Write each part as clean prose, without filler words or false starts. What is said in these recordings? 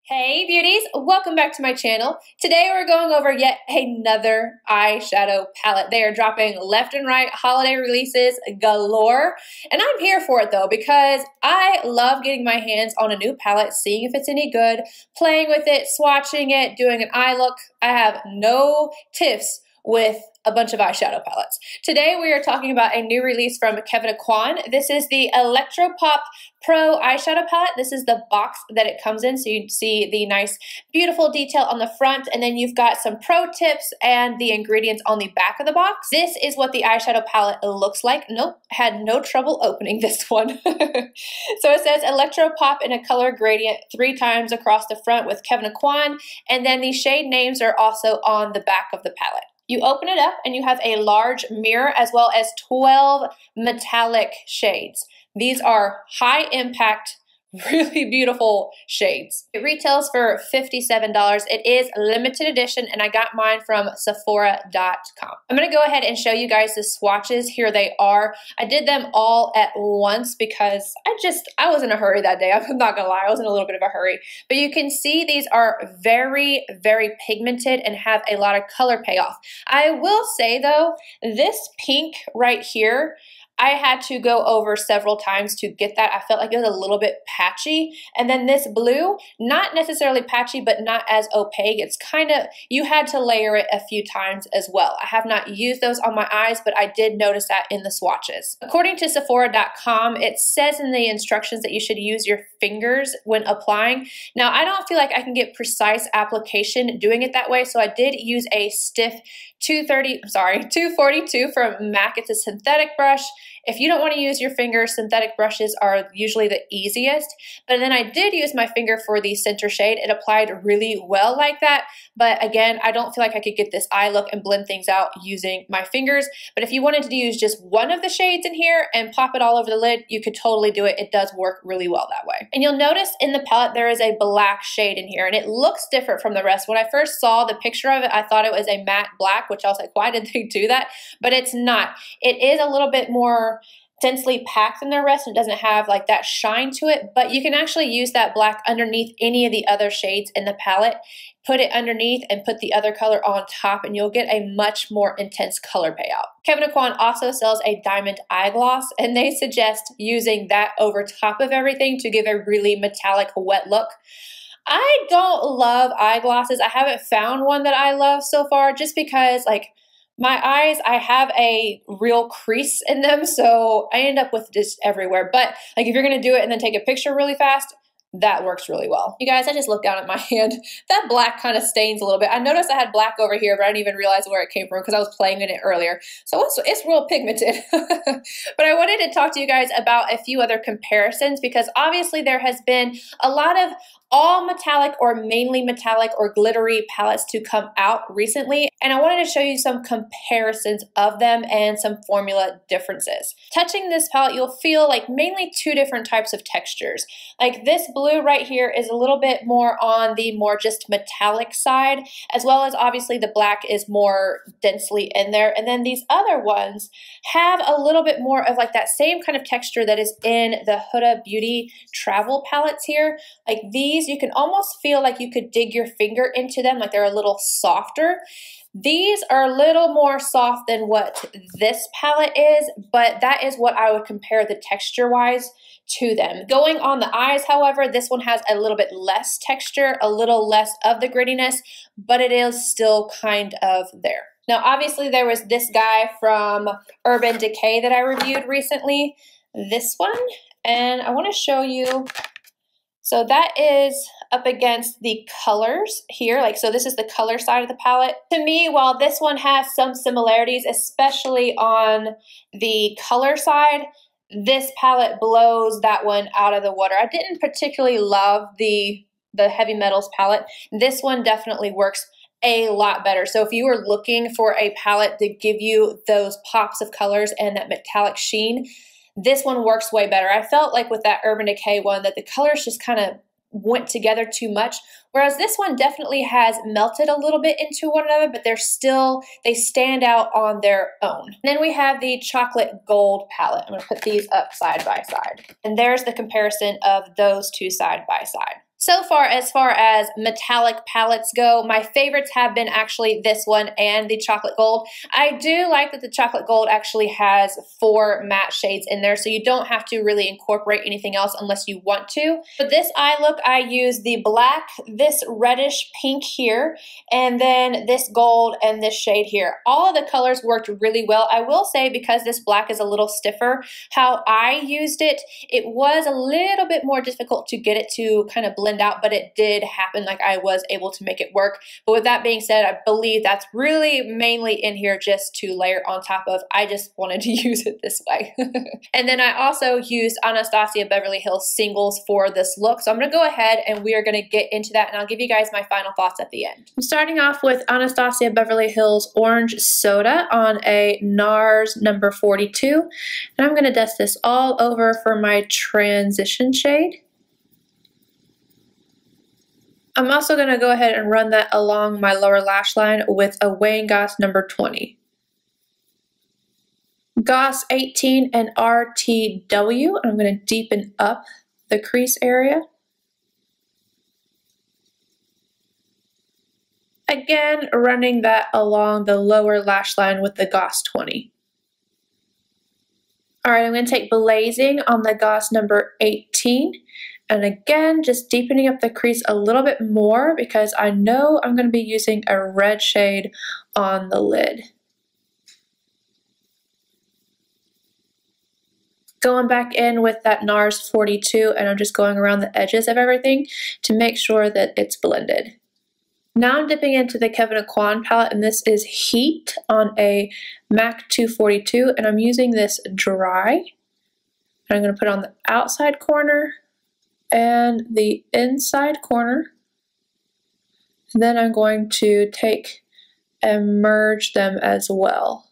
Hey beauties, welcome back to my channel. Today we're going over yet another eyeshadow palette. They are dropping left and right, holiday releases galore. And I'm here for it though because I love getting my hands on a new palette, seeing if it's any good, playing with it, swatching it, doing an eye look. I have no tiffs with a bunch of eyeshadow palettes. Today we are talking about a new release from Kevyn Aucoin. This is the Electropop Pro eyeshadow palette. This is the box that it comes in, so you see the nice beautiful detail on the front, and then you've got some pro tips and the ingredients on the back of the box. This is what the eyeshadow palette looks like. Nope, had no trouble opening this one. So it says Electropop in a color gradient 3 times across the front with Kevyn Aucoin, and then the shade names are also on the back of the palette. You open it up and you have a large mirror as well as 12 metallic shades. These are high impact, really beautiful shades. It retails for $57. It is limited edition and I got mine from Sephora.com. I'm gonna go ahead and show you guys the swatches. Here they are. I did them all at once because I was in a hurry that day. I'm not gonna lie, I was in a little bit of a hurry. But you can see these are very, very pigmented and have a lot of color payoff. I will say though, this pink right here, I had to go over several times to get that. I felt like it was a little bit patchy. And then this blue, not necessarily patchy, but not as opaque. It's kind of, you had to layer it a few times as well. I have not used those on my eyes, but I did notice that in the swatches. According to Sephora.com, it says in the instructions that you should use your fingers when applying. Now, I don't feel like I can get precise application doing it that way, so I did use a stiff 242 from MAC. It's a synthetic brush. If you don't want to use your fingers, synthetic brushes are usually the easiest. But then I did use my finger for the center shade. It applied really well like that. But again, I don't feel like I could get this eye look and blend things out using my fingers. But if you wanted to use just one of the shades in here and pop it all over the lid, you could totally do it. It does work really well that way. And you'll notice in the palette, there is a black shade in here and it looks different from the rest. When I first saw the picture of it, I thought it was a matte black, which I was like, why did they do that? But it's not. It is a little bit more densely packed than the rest. It doesn't have like that shine to it, but you can actually use that black underneath any of the other shades in the palette, put it underneath and put the other color on top and you'll get a much more intense color payout. Kevyn Aucoin also sells a diamond eye gloss and they suggest using that over top of everything to give a really metallic wet look. I don't love eyeglasses. I haven't found one that I love so far just because like my eyes, I have a real crease in them, so I end up with this everywhere. But like if you're gonna do it and then take a picture really fast, that works really well. You guys, I just looked down at my hand. That black kind of stains a little bit. I noticed I had black over here, but I didn't even realize where it came from because I was playing in it earlier. So it's real pigmented. But I wanted to talk to you guys about a few other comparisons because obviously there has been a lot of all metallic or mainly metallic or glittery palettes to come out recently. And I wanted to show you some comparisons of them and some formula differences. Touching this palette, you'll feel like mainly 2 different types of textures. Like this blue right here is a little bit more on the more just metallic side, as well as obviously the black is more densely in there. And then these other ones have a little bit more of like that same kind of texture that is in the Huda Beauty travel palettes here. Like these, you can almost feel like you could dig your finger into them, like they're a little softer. These are a little more soft than what this palette is, but that is what I would compare the texture-wise to them. Going on the eyes, however, this one has a little bit less texture, a little less of the grittiness, but it is still kind of there. Now, obviously, there was this guy from Urban Decay that I reviewed recently, this one, and I want to show you. So that is up against the colors here. Like, so this is the color side of the palette. To me, while this one has some similarities, especially on the color side, this palette blows that one out of the water. I didn't particularly love the Heavy Metals palette. This one definitely works a lot better. So if you were looking for a palette to give you those pops of colors and that metallic sheen, this one works way better. I felt like with that Urban Decay one that the colors just kind of went together too much, whereas this one definitely has melted a little bit into one another, but they stand out on their own. And then we have the Chocolate Gold palette. I'm going to put these up side by side. And there's the comparison of those two side by side. So far as metallic palettes go, my favorites have been actually this one and the chocolate gold. I do like that the chocolate gold actually has 4 matte shades in there, so you don't have to really incorporate anything else unless you want to. For this eye look, I use the black, this reddish pink here, and then this gold and this shade here. All of the colors worked really well. I will say, because this black is a little stiffer, how I used it, it was a little bit more difficult to get it to kind of blend out, but it did happen. Like, I was able to make it work. But with that being said, I believe that's really mainly in here just to layer on top of. I just wanted to use it this way. And then I also used Anastasia Beverly Hills singles for this look. So I'm going to go ahead and we are going to get into that, and I'll give you guys my final thoughts at the end. I'm starting off with Anastasia Beverly Hills Orange Soda on a Nars number 42. And I'm going to dust this all over for my transition shade. I'm also going to go ahead and run that along my lower lash line with a Wayne Goss number 20. Goss 18 and RTW. I'm going to deepen up the crease area. Again, running that along the lower lash line with the Goss 20. Alright, I'm going to take Blazing on the Goss number 18. And again, just deepening up the crease a little bit more because I know I'm going to be using a red shade on the lid. Going back in with that Nars 42, and I'm just going around the edges of everything to make sure that it's blended. Now I'm dipping into the Kevyn Aucoin palette, and this is Heat on a MAC 242, and I'm using this dry. And I'm going to put it on the outside corner and the inside corner. And then I'm going to take and merge them as well.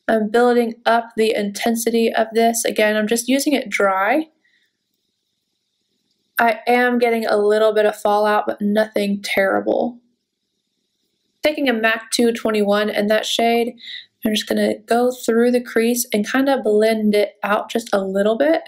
I'm building up the intensity of this. Again, I'm just using it dry. I am getting a little bit of fallout, but nothing terrible. Taking a MAC 221 in that shade, I'm just going to go through the crease and kind of blend it out just a little bit.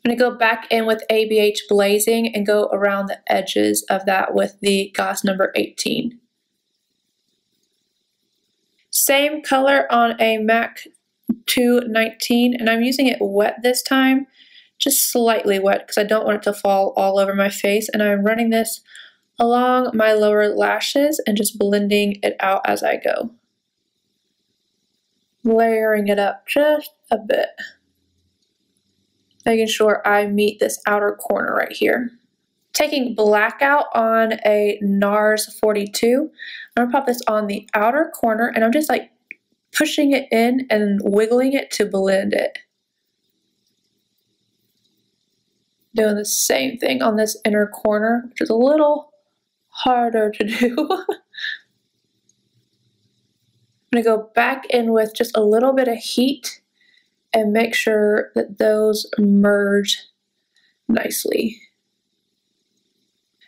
I'm going to go back in with ABH Blazing and go around the edges of that with the Goss number 18. Same color on a MAC 219, and I'm using it wet this time, just slightly wet because I don't want it to fall all over my face, and I'm running this along my lower lashes and just blending it out as I go. Layering it up just a bit. Making sure I meet this outer corner right here. Taking Blackout on a Nars 42. I'm gonna pop this on the outer corner, and I'm just like pushing it in and wiggling it to blend it. Doing the same thing on this inner corner, which is a little harder to do. I'm going to go back in with just a little bit of heat and make sure that those merge nicely.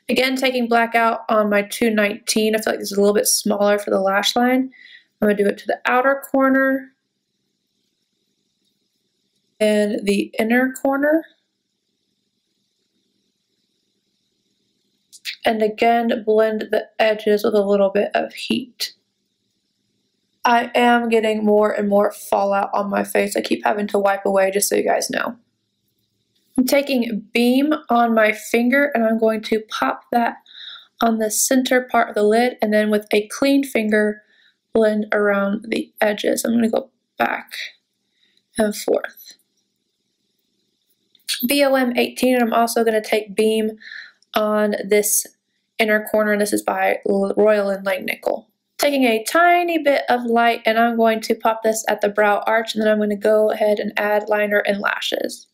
Again, taking Blackout on my 219. I feel like this is a little bit smaller for the lash line. I'm going to do it to the outer corner and the inner corner. And again, blend the edges with a little bit of heat. I am getting more and more fallout on my face. I keep having to wipe away, just so you guys know. I'm taking Beam on my finger, and I'm going to pop that on the center part of the lid, and then with a clean finger, blend around the edges. I'm going to go back and forth. BOM 18, and I'm also going to take Beam on this inner corner, and this is by Royal and Langnickel. Taking a tiny bit of light, and I'm going to pop this at the brow arch, and then I'm going to go ahead and add liner and lashes.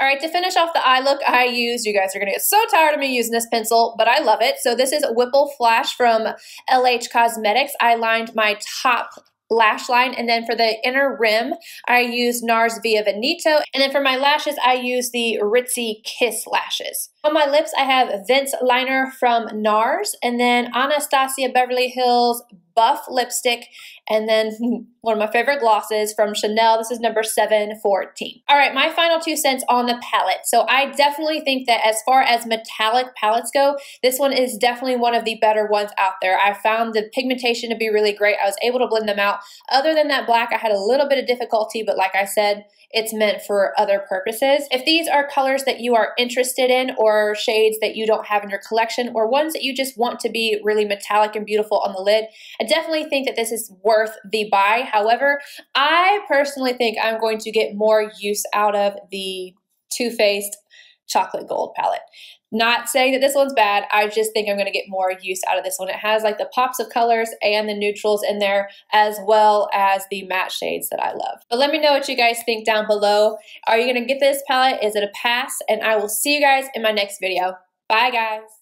Alright, to finish off the eye look, I used, you guys are going to get so tired of me using this pencil, but I love it. So this is Whipple Flash from LH Cosmetics. I lined my top lash line, and then for the inner rim, I used Nars Via Veneto, and then for my lashes, I used the Ritzy Kiss lashes. On my lips, I have Vence liner from Nars, and then Anastasia Beverly Hills Buff lipstick, And then one of my favorite glosses from Chanel. This is number 714. All right, my final 2 cents on the palette. So I definitely think that as far as metallic palettes go, this one is definitely one of the better ones out there. I found the pigmentation to be really great. I was able to blend them out. Other than that black, I had a little bit of difficulty, but like I said, it's meant for other purposes. If these are colors that you are interested in, or shades that you don't have in your collection, or ones that you just want to be really metallic and beautiful on the lid, I definitely think that this is worth the buy. However, I personally think I'm going to get more use out of the Too Faced Chocolate Gold palette. Not saying that this one's bad, I just think I'm going to get more use out of this one. It has like the pops of colors and the neutrals in there, as well as the matte shades that I love. But let me know what you guys think down below. Are you going to get this palette? Is it a pass? And I will see you guys in my next video. Bye guys.